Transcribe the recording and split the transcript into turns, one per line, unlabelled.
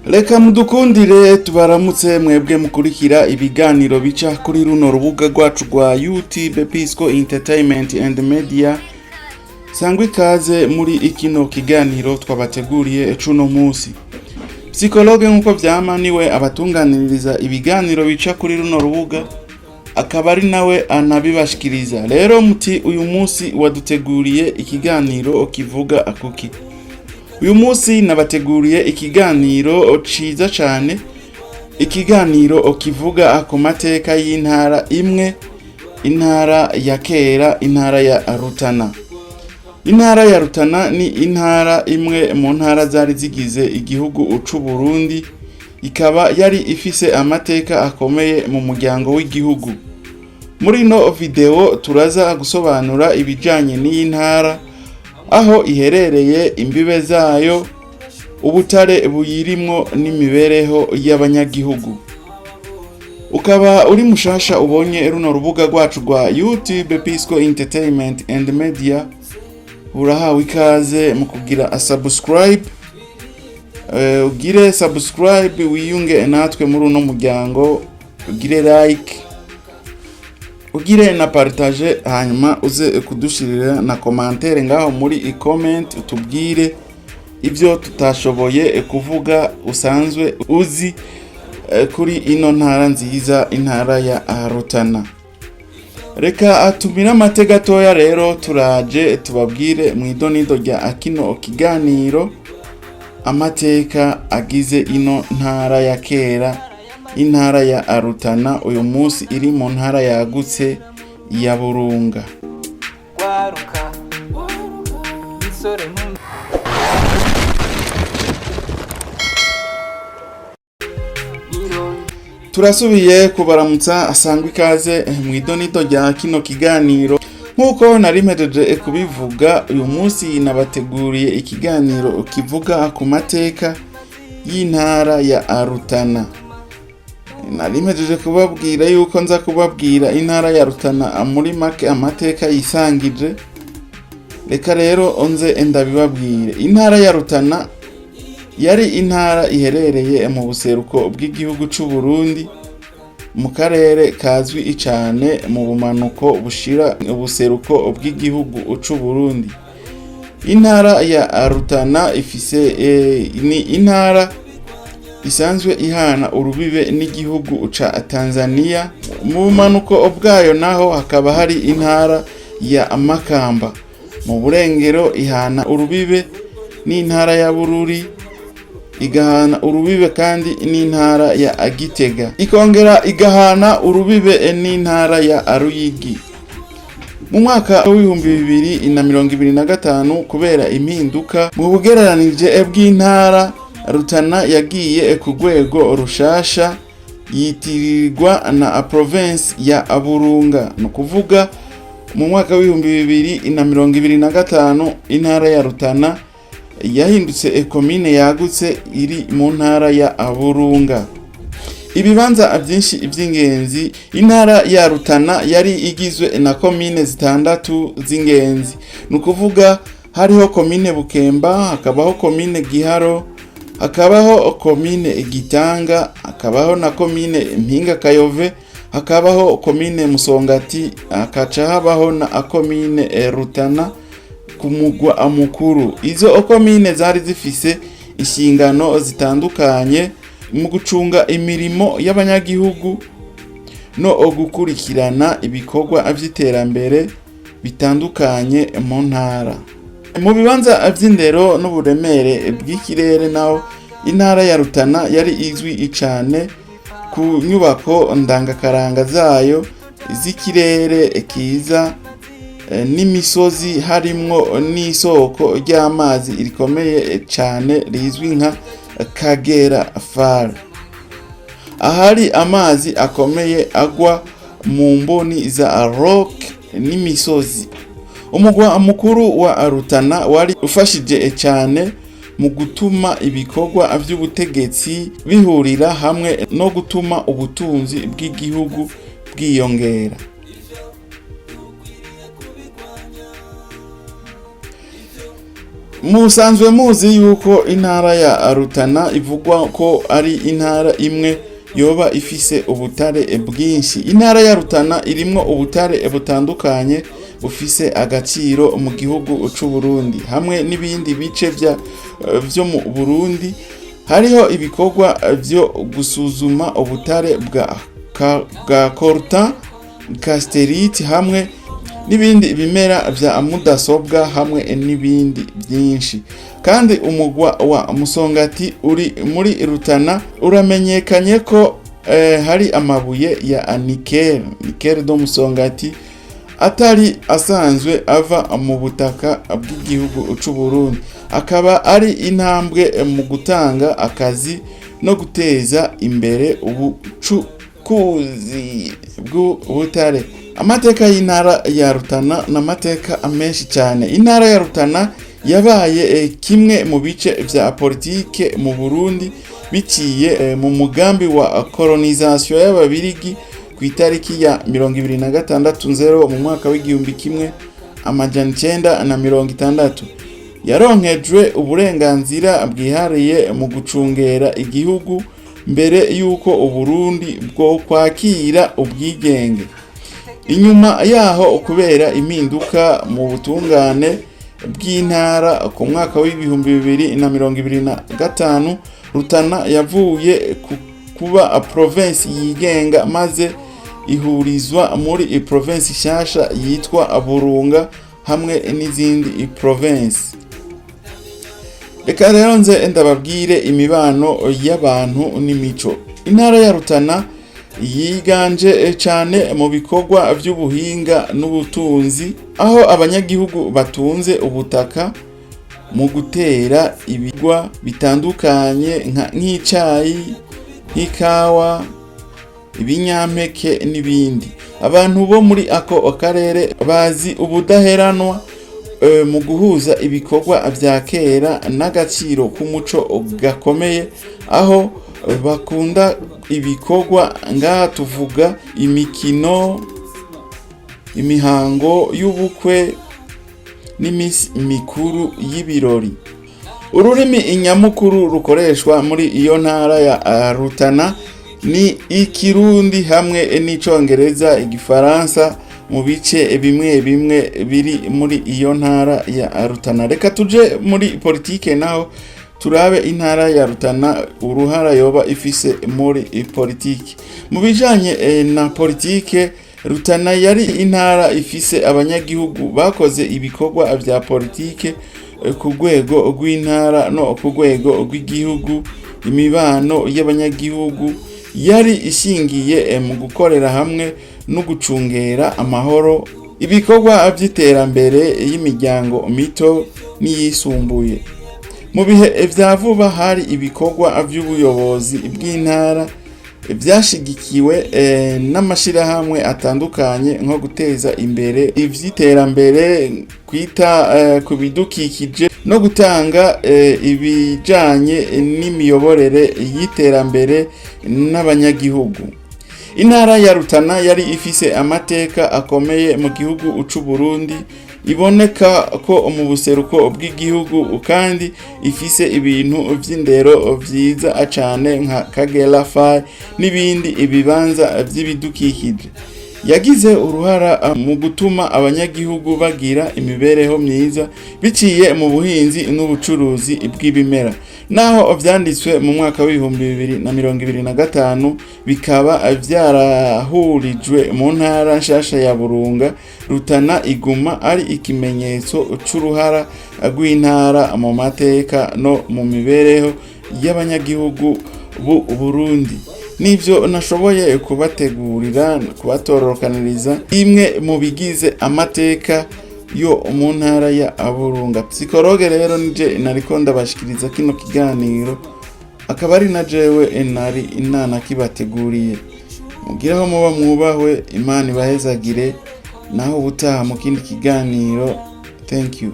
Reka mudukundire tubaramutse mwebwe mukurikira ibiganiro bica kuri runo rubuga rwacu rwa YouTube Pisco Entertainment and Media. Sangwe ikaze muri ikino kiganiro twabateguriye cuno munsi. Psikologe nkuko vyama niwe abatunganiriza ibiganiro bica kuri runo rubuga, akaba ari nawe anabibashikiriza. Rero muti uyu munsi waduteguriye ikiganiro kivuga akuki. Uyu munsi nabateguriye ikiganiro ciza cane, ikiganiro kivuga ku mateka y'intara imwe, intara ya kera, intara ya Rutana. Intara ya Rutana ni intara imwe mu ntara zari zigize igihugu c'u Burundi, ikaba yari ifise amateka akomeye mu muryango w'igihugu. Muri no video turaza gusobanura ibijanye n'iyi ntara, aho iherereye, imbibe zayo, ubutare buyirimwo n'imibereho y'abanyagihugu. Ukaba uri mushasha ubonye runo rubuga rwacu rwa YouTube Pisco Entertainment and Media, urahawe ikaze mu kugira subscribe. Ugire subscribe wiyunge natwe muri uno muryango, ugire like, ugire na partage, hanyuma uze kudushirira na commentaire ngaho muri comment utubwire ivyo tutashoboye kuvuga usanzwe uzi kuri ino ntara nziza, intara ya Rutana. Reka atumira amateka toya rero turaje tubabwire mwidonido rya akino kiganiro amateka agize ino ntara ya kera, intara ya Rutana, uyu munsi iri mu ntara yagutse ya Burunga. Turasubiye kubaramutsa, asangwe ikaze mwidonido rya kino kiganiro. Nkuko narimejeje kubivuga, uyu munsi nabateguriye ikiganiro kivuga ku mateka y'intara ya Rutana. Narimejeje kubabwira yuko nza kubabwira intara ya Rutana muri make amateka yisangije. Reka rero onze ndabibabwire. Intara ya Rutana yari intara iherereye mu buseruko bw'igihugu c'u Burundi, mu karere kazwi cyane mu bumanuko bushira ubuseruko bw'igihugu c'u Burundi. Intara ya Rutana ifise ni intara isanzwe ihana urubibe n'igihugu ca Tanzania. Mu bumanuko bwayo naho hakaba hari intara ya Makamba. Mu burengero ihana urubibe n'intara ya Bururi, igahana urubibe kandi n'intara ya Gitega, ikongera igahana urubibe n'intara ya Ruyigi. Mu mwaka w'2025 kubera impinduka mu bugereranije bw'intara, Rutana yagiye ku rwego rushasha yitirirwa na province ya Burunga. No kuvuga mu mwaka w'2025 intara ya Rutana yahindutse komine yagutse iri mu ntara ya Burunga. Ibibanza byinshi iby'ingenzi. Intara ya Rutana yari igizwe na komine zitandatu z'ingenzi. Nukuvuga hariho komine Bukemba, hakabaho komine Giharo, hakabaho komine Gitanga, hakabaho na komine Mpinga Kayove, hakabaho komine Musongati, hakaca habaho na komine Rutana ku mugwa mukuru. Izo komine zari zifise inshingano zitandukanye mu gucunga imirimo y'abanyagihugu no gukurikirana ibikorwa vy'iterambere bitandukanye mu ntara. Mu bibanza vy'indero n'uburemere bw'ikirere naho intara ya Rutana yari izwi cyane ku nyubako ndangakaranga zayo z'ikirere kiza n'imisozi, harimwo n'isoko ry'amazi rikomeye cyane rizwi nka Kagera Fall, ahari amazi akomeye agwa mu mboni za rock n'imisozi. Umugwa mukuru wa Rutana wari ufashije cyane mu gutuma ibikorwa vy'ubutegetsi bihurira hamwe no gutuma ubutunzi bw'igihugu bwiyongera. musanzwe muzi yuko intara ya Rutana ivugwa ko ari intara imwe yoba ifise ubutare bwinshi. Intara ya Rutana irimwo ubutare butandukanye bufise agaciro mu gihugu c'u Burundi hamwe n'ibindi bice vyo mu Burundi. Hariho ibikorwa vyo gusuzuma ubutare bwa coltan, casterite hamwe n'ibindi bimera vya mudasobwa hamwe n'ibindi byinshi. Kandi umugwa wa Musongati uri muri Rutana uramenyekanye ko hari amabuye ya nickel do Musongati atari asanzwe ava mu butaka bw'igihugu c'u Burundi, akaba ari intambwe mu gutanga akazi no guteza imbere ubucukuzi bw'ubutare. Amateka y'intara ya Rutana n'amateka menshi cyane. Intara ya Rutana yabaye kimwe mu bice vya politike mu Burundi biciye mu mugambi wa colonisation y'ababirigi ku itariki ya 26/0 mu mwaka w'igihumbi kimwe amajana 960. Yaronkejwe uburenganzira bwihariye mu gucungera igihugu mbere yuko Uburundi bwo kwakira ubwigenge. Inyuma yaho kubera impinduka mu butungane bw'intara ku mwaka w'ibihumbi 2025, Rutana yavuye kuba province yigenga maze ihurizwa muri province shasha yitwa Burunga hamwe n'izindi province. Reka rero nze ndababwire imibano y'abantu n'imico. Intara ya Rutana yiganje cyane mu bikorwa by'ubuhinga n'ubutunzi, aho abanyagihugu batunze ubutaka mu gutera ibigwa bitandukanye nk'icayi, nk'ikawa, ibinyampeke n'ibindi. Abantu bo muri ako karere bazi ubudaheranwa mu guhuza ibikorwa vya kera n'agaciro k'umuco gakomeye, aho bakunda ibikorwa ngaha tuvuga imikino, imihango y'ubukwe n'imisi mikuru y'ibirori. Ururimi inyamukuru rukoreshwa muri iyo ntara ya Rutana ni Ikirundi hamwe n'icongereza, Igifaransa mu bice bimwe biri muri iyo ntara ya Rutana. Reka tuje muri politike naho turabe intara ya Rutana uruhara yoba ifise muri politike. Mu bijanye na politike, Rutana yari intara ifise abanyagihugu bakoze ibikorwa vya politike ku rwego rw'intara no ku rwego rw'igihugu. Imibano y'abanyagihugu yari ishingiye mu gukorera hamwe no gucungera amahoro, ibikorwa vy'iterambere y'imiryango mito n'iyisumbuye. Mu bihe vya vuba hari ibikorwa vy'ubuyobozi bw'intara vyashigikiwe n'amashirahamwe atandukanye nko guteza imbere ivy'iterambere, kwita ku bidukikije no gutanga ibijanye n'imiyoborere y'iterambere n'abanyagihugu. Intara ya Rutana yari ifise amateka akomeye mu gihugu c'u Burundi, iboneka ko mu buseruko bw'igihugu kandi ifise ibintu vy'indero vyiza cane nka Kagera Fire n'ibindi ibibanza vy'ibidukikije. Yagize uruhara mu gutuma abanyagihugu bagira imibereho myiza biciye mu buhinzi n'ubucuruzi bw'ibimera. Naho vyanditswe mu mwaka w'2025 bikaba vyarahurijwe mu ntara nshasha ya Burunga, Rutana iguma ari ikimenyetso c'uruhara rw'intara mu mateka no mu mibereho y'abanyagihugu b'u Burundi. Nivyo nashoboye kubategurira, kubatororokaniriza imwe mu bigize amateka yo mu ntara ya Burunga. Psikologe rero nije nariko ndabashikiriza kino kiganiro, akaba ari na jewe nari inana kibateguriye. Mugiraho muba mwubahwe, Imana ibahezagire, naho ubutaha mu kindi kiganiro. Thank you.